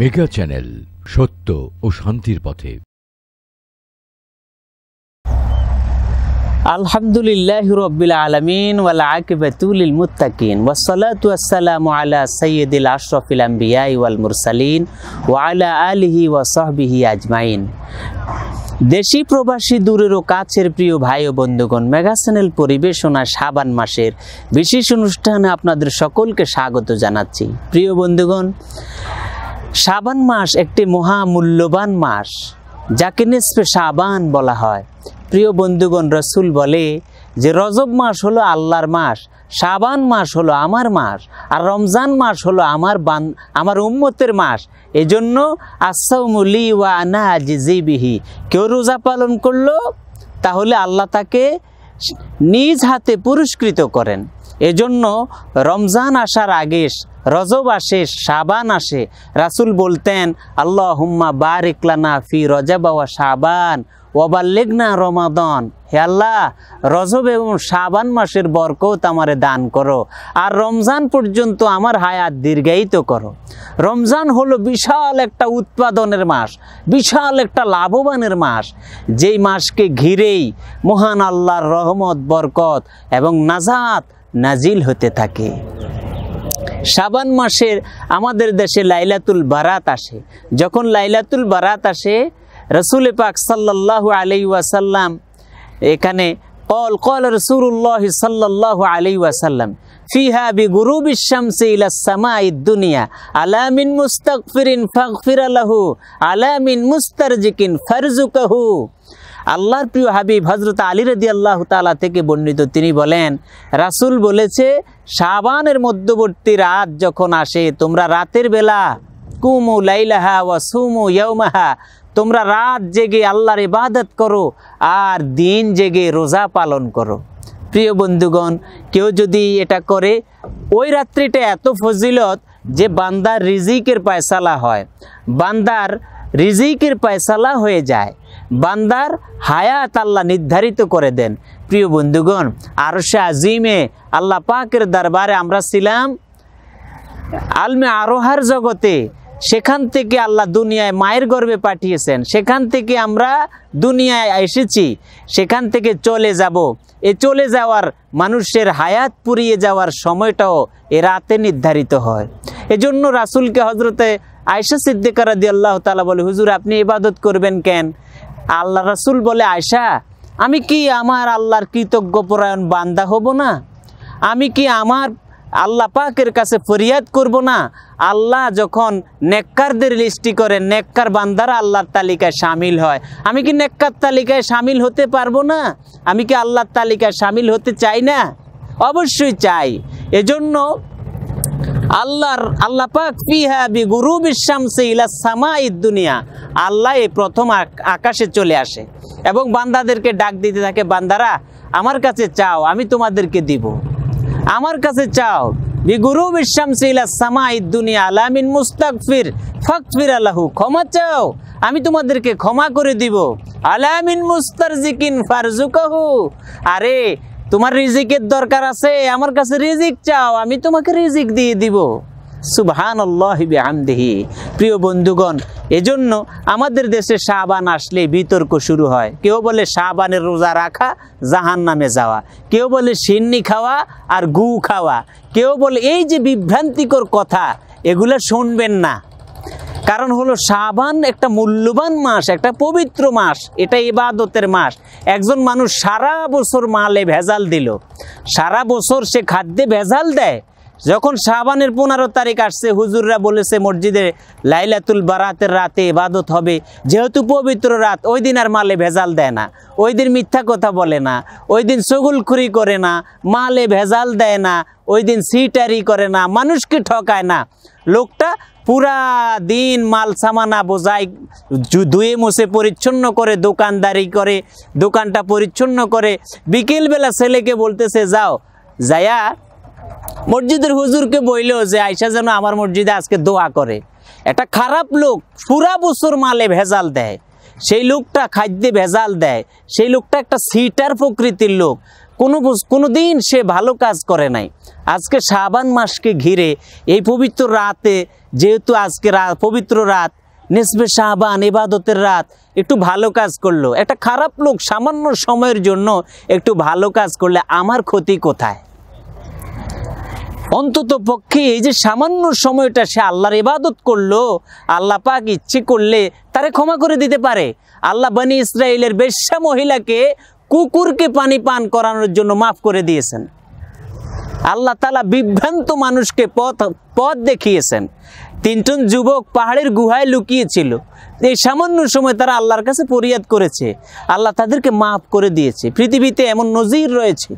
Mega channel, সত্য ও শান্তির পথে। আলহামদুলিল্লাহি রাব্বিল আলামিন ওয়াল আকিবাতু লিল মুত্তাকিন ওয়াসসালাতু ওয়াসসালামু আলা সাইয়্যিদিল আশরাফিল আমবিয়া ওয়াল মুরসালিন ওয়া আলা আলিহি ওয়া সাহবিহি আজমাইন। দেশি প্রবাসী দূরের ও কাছের প্রিয় ভাই ও বন্ধুগণ, মেগা চ্যানেল পরিবেশনা শাবান মাসের বিশেষ অনুষ্ঠানে আপনাদের সকলকে স্বাগত জানাচ্ছি। প্রিয় বন্ধুগণ, শাবান মাস একটি মহামূল্যবান মাস, যাকে নিসফে শাবান বলা হয়। প্রিয় বন্ধুগণ, রসুল বলে যে রজব মাস হলো আল্লাহর মাস, শাবান মাস হলো আমার মাস, আর রমজান মাস হলো আমার উম্মতের মাস। এজন্য আস-সাওমু লি ওয়া আনা আজজি বিহি। কেউ রোজা পালন করলো তাহলে আল্লাহ তাকে নিজ হাতে পুরস্কৃত করেন। এজন্য রমজান আসার আগে রজব আসে, শাবান আসে, রাসূল বলতেন আল্লাহুম্মা বারিক লানা ফি রজব ওয়া শাবান ওয়া বাল্লিগনা রমাদান। হে আল্লাহ, রজব এবং শাবান মাসের বরকত আমারে দান করো, আর রমজান পর্যন্ত আমার হায়াত দীর্ঘায়িত করো। রমজান হলো বিশাল একটা উৎপাদনের মাস, বিশাল একটা লাভবানের মাস, যেই মাসকে ঘিরেই মহান আল্লাহর রহমত, বরকত এবং নাজাত নাজিল হতে থাকে। শাবান মাসের আমাদের দেশে লাইলাতুল বারাত আসে। যখন লাইলাতুল বারাত আসে, রসুল পাক সাল্লাল্লাহু আলাইহি ওয়াসাল্লাম এখানে قال রাসূলুল্লাহ সাল্লাল্লাহু আলাইহি ওয়াসাল্লাম ফিহা বিগুরুবিশ শামসি ইলা সামাঈদ দুনিয়া আলা মিন মুস্তাগফিরিন ফাগফির লাহু আলা মিন মুস্তারজিকিন ফারজুকাহু। আল্লাহর প্রিয় হাবিব হযরত আলী রাদিয়াল্লাহু তাআলা থেকে বর্ণিত, তিনি বলেন রাসূল বলেছে, শাবানের মধ্যবর্তী রাত যখন আসে, তোমরা রাতের বেলা কুমু লাইলাহা ওয়া সুমু ইয়াওমাহা, তোমরা রাত জেগে আল্লাহর ইবাদত করো আর দিন জেগে রোজা পালন করো। প্রিয় বন্ধুগণ, কেউ যদি এটা করে, ওই রাত্রিটা এত ফজিলত যে বান্দার রিজিকের ফয়সালা হয়, বান্দার রিজিকের ফয়সালা হয়ে যায়, বান্দার হায়াত আল্লাহ নির্ধারিত করে দেন। প্রিয় বন্ধুগণ, আরশে আজিমে আল্লাহ পাকের দরবারে আমরা ছিলাম, আলমে আরোহার জগতে, সেখান থেকে আল্লাহ দুনিয়ায় মায়ের গর্ভে পাঠিয়েছেন, সেখান থেকে আমরা দুনিয়ায় এসেছি, সেখান থেকে চলে যাব। এ চলে যাওয়ার মানুষের হায়াত পুরিয়ে যাওয়ার সময়টাও এ রাতে নির্ধারিত হয়। এজন্য রাসূলকে হযরতে আয়েশা সিদ্দিকা রাদিয়াল্লাহু তাআলা বলে, হুজুর আপনি ইবাদত করবেন কেন? আল্লাহ রাসূল বলে, আয়েশা, আমি কি আমার আল্লাহর কৃতজ্ঞপরায়ণ বান্দা হব না? আমি কি আমার আল্লাহ পাকের কাছে ফরিয়াদ করব না? আল্লাহ যখন নেককারদের লিস্টি করেন, নেককার বান্দারা আল্লাহর তালিকায় শামিল হয়, আমি কি নেককার তালিকায় শামিল হতে পারবো না? আমি কি আল্লাহর তালিকায় শামিল হতে চাই না? অবশ্যই চাই। এজন্য আল্লাহ পাক ফিহা বিগুরুবিশ শামসি ইলা সামাঈদ দুনিয়া, আল্লাহ এই প্রথম আকাশে চলে আসে এবং বান্দাদেরকে ডাক দিতে থাকে, বান্দারা আমার কাছে চাও, আমি তোমাদেরকে দিব। আমার কাছে চাও, বিগুরুবিশ শামসি ইলা সামাঈদ দুনিয়া আলা মিন মুস্তাগফির ফাগফির লাহু, ক্ষমা চাও, আমি তোমাদেরকে ক্ষমা করে দিব। আলা মিন মুস্তারজিকিন ফারজুকাহু, আরে তোমার রিজিকের দরকার আছে, আমার কাছে রিজিক চাও, আমি তোমাকে রিজিক দিয়ে দিব। সুবহানাল্লাহি বিহামদিহি। প্রিয় বন্ধুগণ, এজন্য আমাদের দেশে শাবান আসলে বিতর্ক শুরু হয়। কেউ বলে শাবানের রোজা রাখা জাহান্নামে যাওয়া, কেউ বলে সিন্নি খাওয়া আর গু খাওয়া, কেউ বলে এই যে বিভ্রান্তিকর কথা, এগুলো শুনবেন না। কারণ হলো শাবান একটা মূল্যবান মাস, একটা পবিত্র মাস, এটা ইবাদতের মাস। একজন মানুষ সারা বছর মালে ভেজাল দিল, সারা বছর সে খাদ্যে ভেজাল দেয়, যখন শাবানের 15 তারিখ আসছে, হুজুররা বলেছে মসজিদে লাইলাতুল বারাতের রাতে ইবাদত হবে, যেহেতু পবিত্র রাত, ওই দিন আর মালে ভেজাল দেয় না, ওই দিন মিথ্যা কথা বলে না, ওই দিন চগলখুরি করে না, মালে ভেজাল দেয় না, ওই দিন সিটারি করে না, মানুষকে ঠকায় না। লোকটা পুরা দিন মাল সামানা বোঝায়, ধুয়ে মুছে পরিচ্ছন্ন করে দোকানদারি করে, দোকানটা পরিচ্ছন্ন করে, বিকেলবেলা ছেলেকে বলতেছে যাও, যায়া মসজিদের হুজুরকে বইল যে আয়েশা যেন আমার মসজিদে আজকে দোয়া করে। একটা খারাপ লোক পুরা বছর মালে ভেজাল দেয়, সেই লোকটা খাদ্যে ভেজাল দেয়, সেই লোকটা একটা সিটার প্রকৃতির লোক, কোনো দিন সে ভালো কাজ করে নাই। আজকে শাবান মাসকে ঘিরে এই পবিত্র রাতে, যেহেতু আজকে পবিত্র রাত, নিসবে শাবান, ইবাদতের রাত, একটু ভালো কাজ করলো। একটা খারাপ লোক সামান্য সময়ের জন্য একটু ভালো কাজ করলে আমার ক্ষতি কোথায়? অন্তত পক্ষে এই যে সামান্য সময়টা সে আল্লাহর ইবাদত করলো, আল্লাহ পাক ইচ্ছে করলে তারে ক্ষমা করে দিতে পারে। আল্লাহ বনি ইসরাইলের বেশ্যা মহিলাকে কুকুরকে পানি পান করানোর জন্য মাফ করে দিয়েছেন। আল্লাহ তাআলা বিভ্রান্ত মানুষকে পথ দেখিয়েছেন। 3জন যুবক পাহাড়ের গুহায় লুকিয়েছিল, এই সামান্য সময় তারা আল্লাহর কাছে ফরিয়াদ করেছে, আল্লাহ তাদেরকে মাফ করে দিয়েছে। পৃথিবীতে এমন নজির রয়েছে।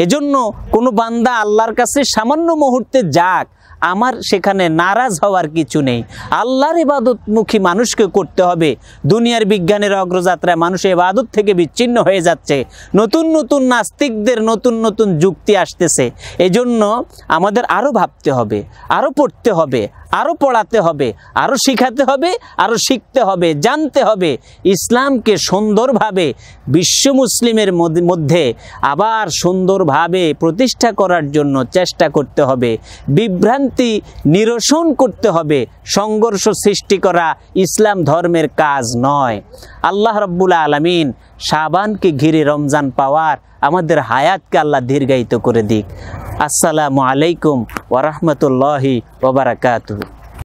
এজন্য কোনো বান্দা আল্লাহর কাছে সামান্য মুহূর্তে যাক, আমার সেখানে নারাজ হওয়ার কিছু নেই। আল্লাহর ইবাদতমুখী মানুষকে করতে হবে। দুনিয়ার বিজ্ঞানের অগ্রযাত্রায় মানুষ ইবাদত থেকে বিচ্ছিন্ন হয়ে যাচ্ছে। নতুন নতুন নাস্তিকদের নতুন নতুন যুক্তি আসতেছে। এজন্য আমাদের আরও ভাবতে হবে, আরও পড়তে হবে, আরও পড়াতে হবে, আরও শিখাতে হবে, আরও শিখতে হবে, জানতে হবে। ইসলামকে সুন্দরভাবে বিশ্ব মুসলিমের মধ্যে আবার সুন্দরভাবে প্রতিষ্ঠা করার জন্য চেষ্টা করতে হবে। বিভ্রান্তি নিরসন করতে হবে। সংঘর্ষ সৃষ্টি করা ইসলাম ধর্মের কাজ নয়। আল্লাহ রাব্বুল আলামিন শাবানকে ঘিরে রমজান পাওয়ার আমাদের হায়াতকে আল্লাহ দীর্ঘায়িত করে দিক। আসসালামু আলাইকুম ওয়া রাহমাতুল্লাহি ওয়া বারাকাতুহু।